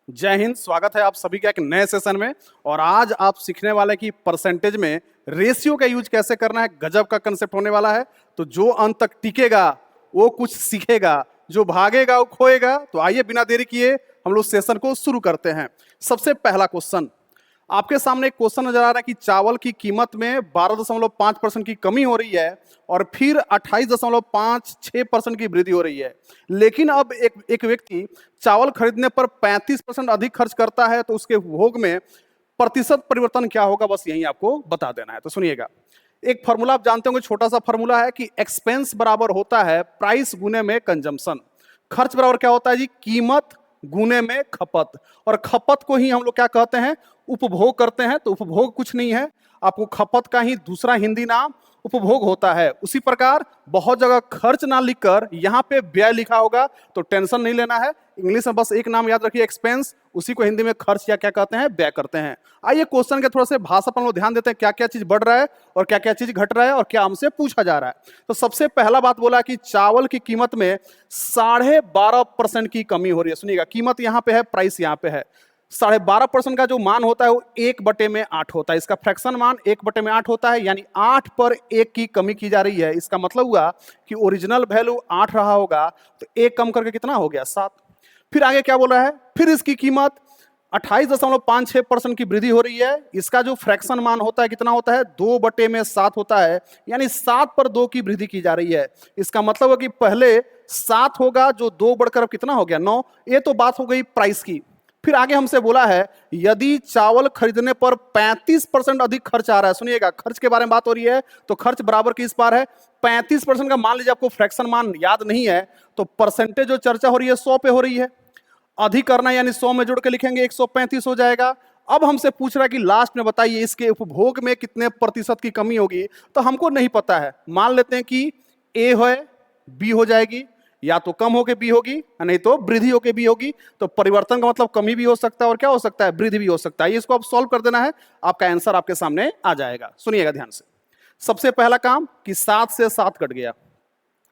जय हिंद। स्वागत है आप सभी का एक नए सेशन में। और आज आप सीखने वाले कि परसेंटेज में रेशियो का यूज कैसे करना है। गजब का कंसेप्ट होने वाला है। तो जो अंत तक टिकेगा वो कुछ सीखेगा, जो भागेगा वो खोएगा। तो आइए बिना देरी किए हम लोग सेशन को शुरू करते हैं। सबसे पहला क्वेश्चन, आपके सामने एक क्वेश्चन नजर आ रहा है कि चावल की कीमत में 12.5% की कमी हो रही है और फिर 28.56% की वृद्धि हो रही है। लेकिन अब एक व्यक्ति चावल खरीदने पर 35% अधिक खर्च करता है, तो उसके उपभोग में प्रतिशत परिवर्तन क्या होगा, बस यही आपको बता देना है। तो सुनिएगा, एक फॉर्मूला आप जानते होंगे, छोटा सा फॉर्मूला है कि एक्सपेंस बराबर होता है प्राइस गुने में कंजम्पशन। खर्च बराबर क्या होता है जी? कीमत गुने में खपत। और खपत को ही हम लोग क्या कहते हैं? उपभोग करते हैं। तो उपभोग कुछ नहीं है, आपको खपत का ही दूसरा हिंदी नाम उपभोग होता है। उसी प्रकार बहुत जगह खर्च ना लिखकर यहाँ पे व्यय लिखा होगा, तो टेंशन नहीं लेना है। इंग्लिश में बस एक नाम याद रखिए, एक्सपेंस। उसी को हिंदी में खर्च या क्या कहते हैं? व्यय करते हैं। आइए क्वेश्चन के थोड़ा से भाषा पर हम लोग ध्यान देते हैं, क्या क्या चीज बढ़ रहा है और क्या क्या चीज घट रहा है और क्या हमसे पूछा जा रहा है। तो सबसे पहला बात बोला कि चावल की कीमत में 12.5% की कमी हो रही है। सुनिएगा, कीमत यहाँ पे है, प्राइस यहाँ पे है। 12.5% का जो मान होता है वो 1/8 होता है। इसका फ्रैक्शन मान 1/8 होता है, यानी 8 पर 1 की कमी की जा रही है। इसका मतलब हुआ कि ओरिजिनल वैल्यू 8 रहा होगा, तो 1 कम करके कितना हो गया? 7। फिर आगे क्या बोल रहा है? फिर इसकी कीमत 28.56% की वृद्धि हो रही है। इसका जो फ्रैक्शन मान होता है कितना होता है? 2/7 होता है, यानी 7 पर 2 की वृद्धि की जा रही है। इसका मतलब है कि पहले 7 होगा, जो 2 बढ़कर अब कितना हो गया? 9। ये तो बात हो गई प्राइस की। फिर आगे हमसे बोला है, यदि चावल खरीदने पर 35% अधिक खर्च आ रहा है। सुनिएगा, खर्च के बारे में बात हो रही है, तो खर्च बराबर किस बार है? 35% का। मान लीजिए आपको फ्रैक्शन मान याद नहीं है, तो परसेंटेज जो चर्चा हो रही है 100 पे हो रही है। अधिक करना यानी 100 में जोड़ के लिखेंगे 135 हो जाएगा। अब हमसे पूछ रहा है कि लास्ट में बताइए इसके उपभोग में कितने प्रतिशत की कमी होगी। तो हमको नहीं पता है, मान लेते हैं कि ए है, बी हो जाएगी, या तो कम होके बी होगी, नहीं तो वृद्धि होके बी होगी। तो परिवर्तन का मतलब कमी भी हो सकता है और क्या हो सकता है? वृद्धि भी हो सकता है। इसको आप सॉल्व कर देना है, आपका आंसर आपके सामने आ जाएगा। सुनिएगा ध्यान से। सबसे पहला काम कि 7 से 7 कट गया,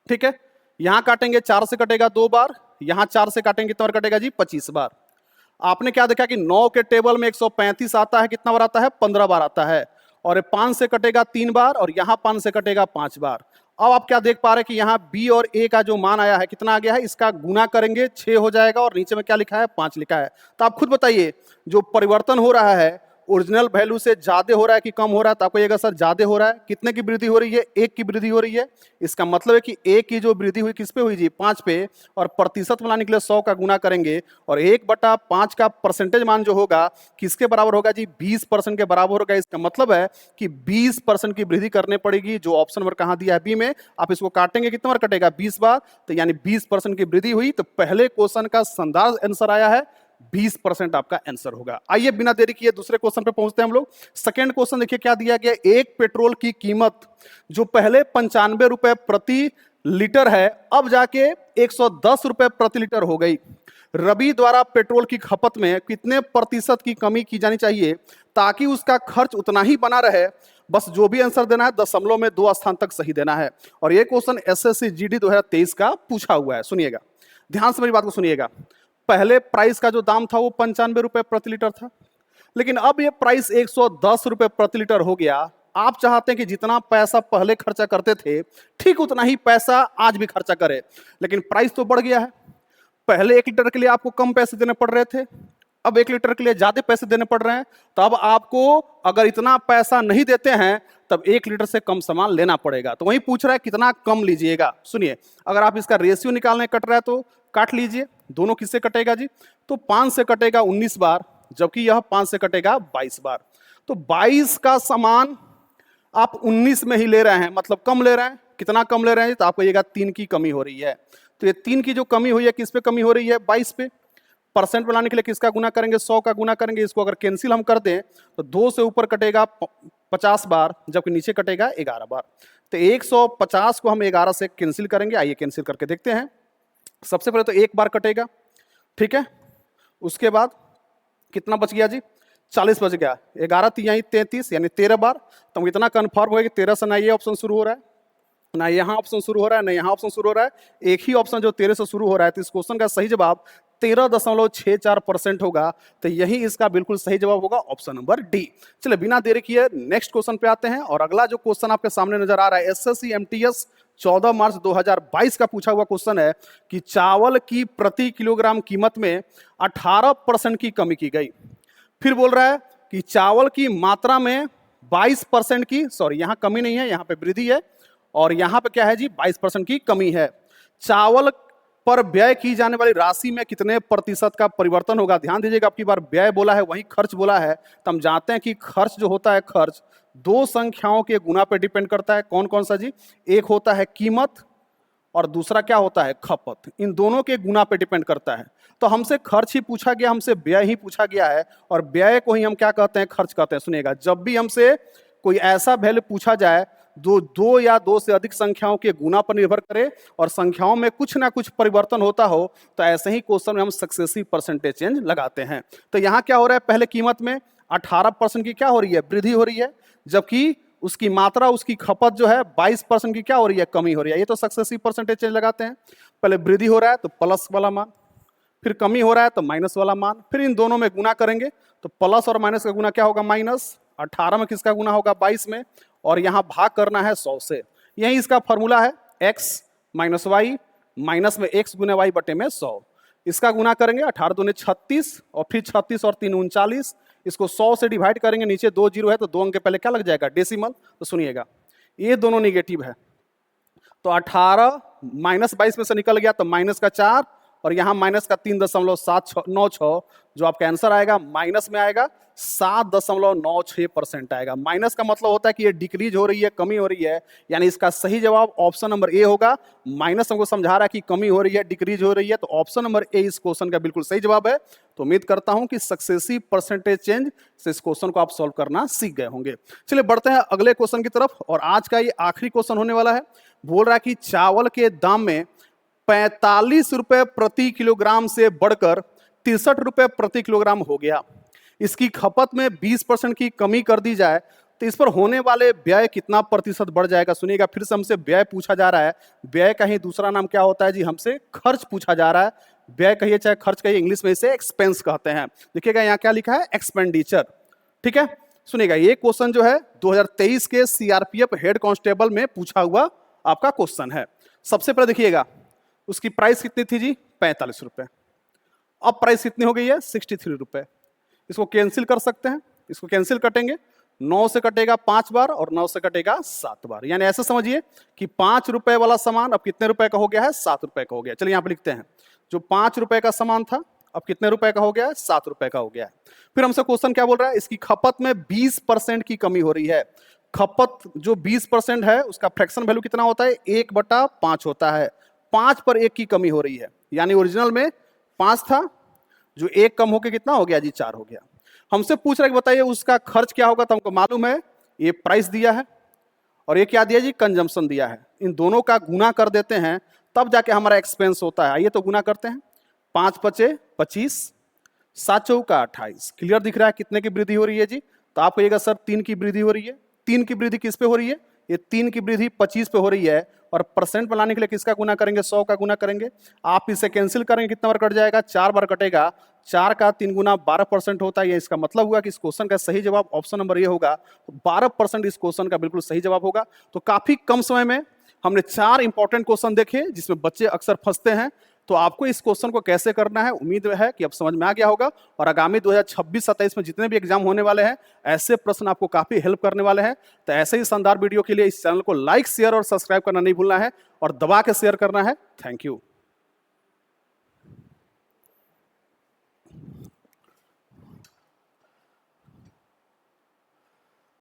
ठीक है। यहां काटेंगे 4 से कटेगा 2 बार, यहां 4 से काटेंगे कितना बार कटेगा जी? 25 बार। आपने क्या देखा कि 9 के टेबल में 135 आता है, कितना बार आता है? 15 बार आता है। और 5 से कटेगा 3 बार और यहां 5 से कटेगा 5 बार। अब आप क्या देख पा रहे हैं कि यहाँ बी और ए का जो मान आया है कितना आ गया है? इसका गुना करेंगे 6 हो जाएगा और नीचे में क्या लिखा है? 5 लिखा है। तो आप खुद बताइए, जो परिवर्तन हो रहा है ओरिजिनल वैल्यू से ज्यादा हो रहा है कि कम हो रहा है? तो आपको ये सर ज्यादा हो रहा है। कितने की वृद्धि हो रही है? 1 की वृद्धि हो रही है। इसका मतलब है कि 1 की जो वृद्धि हुई किस पे हुई जी? 5 पे। और प्रतिशत बनाने के लिए 100 का गुना करेंगे और 1/5 का परसेंटेज मान जो होगा किसके बराबर होगा जी? 20% के बराबर होगा। इसका मतलब है कि 20% की वृद्धि करनी पड़ेगी। जो ऑप्शन नंबर कहां दिया है? बी में। आप इसको काटेंगे कितने बार कटेगा? 20 बार। तो यानी 20% की वृद्धि हुई। तो पहले क्वेश्चन का संदाज आंसर आया है 20% आपका आंसर होगा। आइए बिना देरी किए दूसरे क्वेश्चन पे पहुंचते हैं हम लोग। सेकंड क्वेश्चन देखिए क्या दिया गया। एक पेट्रोल की कीमत जो पहले 95 रुपए प्रति लीटर है, अब जाके 110 रुपए प्रति लीटर हो गई। रवि द्वारा पेट्रोल की खपत में कितने प्रतिशत की कमी की जानी चाहिए ताकि उसका खर्च उतना ही बना रहे? बस जो भी आंसर देना है दशमलव में 2 स्थान तक सही देना है। और यह क्वेश्चन एसएससी जीडी 2023 का पूछा हुआ है। सुनिएगा ध्यान से, मेरी बात को सुनिएगा। पहले प्राइस का जो दाम था वो 95 रुपए प्रति लीटर था, लेकिन अब ये प्राइस 110 रुपए प्रति लीटर हो गया। आप चाहते हैं कि जितना पैसा पहले खर्चा करते थे ठीक उतना ही पैसा आज भी खर्चा करें, लेकिन प्राइस तो बढ़ गया है। पहले 1 लीटर के लिए आपको कम पैसे देने पड़ रहे थे, अब 1 लीटर के लिए ज्यादा पैसे देने पड़ रहे हैं। तो अब आपको अगर इतना पैसा नहीं देते हैं तब 1 लीटर से कम सामान लेना पड़ेगा। तो वही पूछ रहा है कितना कम लीजिएगा। सुनिए, अगर आप इसका रेशियो निकालने कट रहा है तो काट लीजिए। दोनों किससे कटेगा जी? तो 5 से कटेगा 19 बार, जबकि यह 5 से कटेगा 22 बार। तो 22 का सामान आप 19 में ही ले रहे हैं, मतलब कम ले रहे हैं। कितना कम ले रहे हैं? तो आपको ये 3 की कमी हो रही है। तो ये 3 की जो कमी हुई है किस पे कमी हो रही है? 22 पे। परसेंट बनाने के लिए किसका गुना करेंगे? 100 का गुना करेंगे। इसको अगर कैंसिल हम कर दें तो 2 से ऊपर कटेगा 50 बार, जबकि नीचे कटेगा 11 बार। तो 150 को हम 11 से कैंसिल करेंगे। आइए कैंसिल करके देखते हैं। सबसे पहले तो 1 बार कटेगा, ठीक है। उसके बाद कितना बच गया जी? 40 बच गया। 11 तिहाई 33 यानी 13 बार। तो हम इतना कन्फर्म हो गया कि 13 से ना ये ऑप्शन शुरू हो रहा है, ना यहाँ ऑप्शन शुरू हो रहा है, ना यहाँ ऑप्शन शुरू हो रहा है। एक ही ऑप्शन जो 13 से शुरू हो रहा है। तो इस क्वेश्चन का सही जवाब 13.64% होगा। तो यही इसका बिल्कुल सही जवाब होगा, ऑप्शन नंबर डी। चलिए बिना देरी किए नेक्स्ट क्वेश्चन पे आते हैं। और अगला जो क्वेश्चन आपके सामने नजर आ रहा है, एसएससी एमटीएस 14 मार्च 2022 का पूछा हुआ क्वेश्चन है कि चावल की प्रति किलोग्राम कीमत में 18% की कमी की गई। फिर बोल रहा है कि चावल की मात्रा में 22% की, सॉरी यहाँ कमी नहीं है, यहाँ पे वृद्धि है, और यहाँ पे क्या है जी, 22% की कमी है। चावल पर व्यय की जाने वाली राशि में कितने प्रतिशत का परिवर्तन होगा। ध्यान दीजिएगा, आपकी बार व्यय बोला है वहीं खर्च बोला है, तो हम जानते हैं कि खर्च जो होता है, खर्च दो संख्याओं के गुना पे डिपेंड करता है। कौन कौन सा जी, एक होता है कीमत और दूसरा क्या होता है, खपत। इन दोनों के गुना पे डिपेंड करता है। तो हमसे खर्च ही पूछा गया, हमसे व्यय ही पूछा गया है, और व्यय को ही हम क्या कहते हैं, खर्च कहते हैं। सुनिएगा, जब भी हमसे कोई ऐसा वैल्यू पूछा जाए जो दो या दो से अधिक संख्याओं के गुना पर निर्भर करे और संख्याओं में कुछ ना कुछ परिवर्तन होता हो, तो ऐसे ही क्वेश्चन में हम सक्सेसिव परसेंटेज चेंज लगाते हैं। तो यहाँ क्या हो रहा है, पहले कीमत में 18% की क्या हो रही है, वृद्धि हो रही है, जबकि उसकी मात्रा, उसकी खपत जो है 22% की क्या हो रही है, कमी हो रही है। ये तो सक्सेसिव परसेंटेज चेंज लगाते हैं। पहले वृद्धि हो रहा है तो प्लस वाला मान, फिर कमी हो रहा है तो माइनस वाला मान, फिर इन दोनों में गुना करेंगे तो प्लस और माइनस का गुना क्या होगा, माइनस। 18 में किसका गुना होगा, 22 में, और यहाँ भाग करना है 100 से। यही इसका फॉर्मूला है, x माइनस वाई, माइनस में x गुना वाई बटे में 100। इसका गुना करेंगे, 18 दूनी 36, और फिर 36 और 3 39। इसको 100 से डिवाइड करेंगे, नीचे 2 जीरो है तो 2 अंक के पहले क्या लग जाएगा, डेसिमल। तो सुनिएगा, ये दोनों निगेटिव है, तो 18 माइनस 22 में से निकल गया तो माइनस का 4, और यहाँ माइनस का 3.796, जो आपका आंसर आएगा माइनस में आएगा 7.96% आएगा। माइनस का मतलब होता है कि ये डिक्रीज हो रही है, कमी हो रही है, यानी इसका सही जवाब ऑप्शन नंबर ए होगा। माइनस हमको समझा रहा है कि कमी हो रही है, डिक्रीज हो रही है, तो ऑप्शन नंबर ए इस क्वेश्चन का बिल्कुल सही जवाब है। तो उम्मीद करता हूं कि सक्सेसिव परसेंटेज चेंज से इस क्वेश्चन को आप सॉल्व करना सीख गए होंगे। चलिए बढ़ते हैं अगले क्वेश्चन की तरफ, और आज का ये आखिरी क्वेश्चन होने वाला है। बोल रहा है कि चावल के दाम में 45 रुपए प्रति किलोग्राम से बढ़कर 63 रुपए प्रति किलोग्राम हो गया। इसकी खपत में 20% की कमी कर दी जाए तो इस पर होने वाले व्यय कितना प्रतिशत बढ़ जाएगा। सुनिएगा, फिर से हमसे व्यय पूछा जा रहा है। व्यय का ही दूसरा नाम क्या होता है जी, हमसे खर्च पूछा जा रहा है। व्यय कहिए चाहे खर्च कहिए, इंग्लिश में इसे एक्सपेंस कहते हैं। देखिएगा यहाँ क्या लिखा है, एक्सपेंडिचर। ठीक है, सुनिएगा, ये क्वेश्चन जो है 2023 के सीआरपीएफ हेड कांस्टेबल में पूछा हुआ आपका क्वेश्चन है। सबसे पहले देखिएगा, उसकी प्राइस कितनी थी जी, 45 रुपए। अब प्राइस कितनी हो गई है, 63 रुपए। इसको कैंसिल कर सकते हैं, इसको कैंसिल कटेंगे, 9 से कटेगा 5 बार और 9 से कटेगा 7 बार। यानी ऐसे समझिए कि 5 रुपए वाला सामान अब कितने रुपए का हो गया है, 7 रुपए का हो गया। चलिए यहाँ पे लिखते हैं, जो 5 रुपए का सामान था अब कितने रुपए का हो गया है, 7 रुपए का हो गया है। फिर हमसे क्वेश्चन क्या बोल रहा है, इसकी खपत में 20% की कमी हो रही है। खपत जो 20% है उसका फ्रैक्शन वैल्यू कितना होता है, 1/5 होता है। 5 पर 1 की कमी हो रही है, यानी ओरिजिनल में 5 था, जो 1 कम होके कितना हो गया जी, 4 हो गया। हमसे पूछ रहा है कि बताइए उसका खर्च क्या होगा, तो हमको मालूम है ये प्राइस दिया है और ये क्या दिया जी, कंजम्पशन दिया है। इन दोनों का गुना कर देते हैं तब जाके हमारा एक्सपेंस होता है। आइए तो गुना करते हैं, 5 पचे 25, 7 चौका 28। क्लियर दिख रहा है कितने की वृद्धि हो रही है जी, तो आप कहिएगा सर 3 की वृद्धि हो रही है। 3 की वृद्धि किस पे हो रही है, ये 3 की वृद्धि 25 पे हो रही है, और परसेंट बनाने के लिए किसका गुना करेंगे, 100 का गुना करेंगे। आप इसे कैंसिल करेंगे, कितना बार कट जाएगा, 4 बार कटेगा। 4 का 3 गुना 12% होता है। ये इसका मतलब हुआ कि इस क्वेश्चन का सही जवाब ऑप्शन नंबर ये होगा। 12% इस क्वेश्चन का बिल्कुल सही जवाब होगा। तो काफी कम समय में हमने 4 इंपॉर्टेंट क्वेश्चन देखे जिसमें बच्चे अक्सर फंसते हैं। तो आपको इस क्वेश्चन को कैसे करना है उम्मीद है कि अब समझ में आ गया होगा। और आगामी 2026-27 में जितने भी एग्जाम होने वाले हैं, ऐसे प्रश्न आपको काफी हेल्प करने वाले हैं। तो ऐसे ही शानदार वीडियो के लिए इस चैनल को लाइक, शेयर और सब्सक्राइब करना नहीं भूलना है, और दबा के शेयर करना है। Thank you.